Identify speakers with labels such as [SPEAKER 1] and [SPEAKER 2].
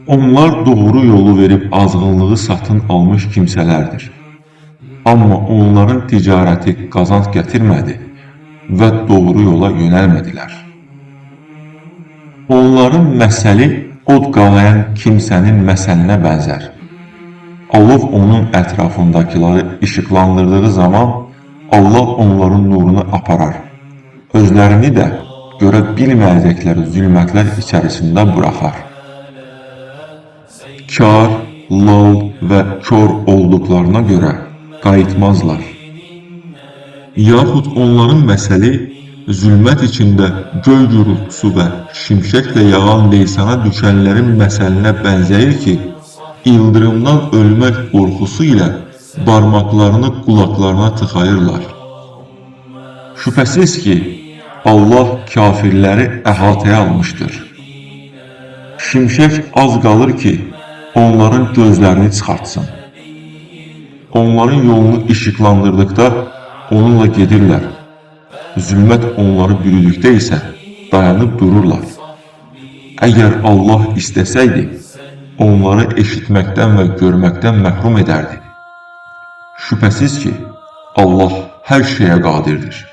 [SPEAKER 1] Onlar doğru yolu verib azğınlığı satın almış kimsələrdir. Amma onların ticarəti qazanc gətirmədi və doğru yola yönəlmədilər. Onların məsəli od qalayan kimsənin məsəlinə bənzər. Allah onun ətrafındakiləri işıqlandırdığı zaman Allah onların nurunu aparar. Özlərini də görə bilməyəcəkləri zülmətlər içərisində buraxar. Kar, lal və kör olduqlarına görə qayıtmazlar. Yaxud onların məsəli zülmət içində göy gurultusu və şimşəklə yağan leysana düşənlərin məsəlinə bənzəyir ki, ildırımdan ölmək qorxusu ilə barmaqlarını qulaqlarına tıxayırlar. Şübhəsiz ki, Allah kafirləri əhatəyə almışdır. Şimşək az qalır ki, onların gözlərini çıxartsın. Onların yolunu işıqlandırdıqda onunla gedirlər. Zülmət onları bürüdükdə isə dayanıb dururlar. Əgər Allah istəsəydi, onları eşitməkdən və görməkdən məhrum edərdi. Şübhəsiz ki, Allah hər şeyə qadirdir.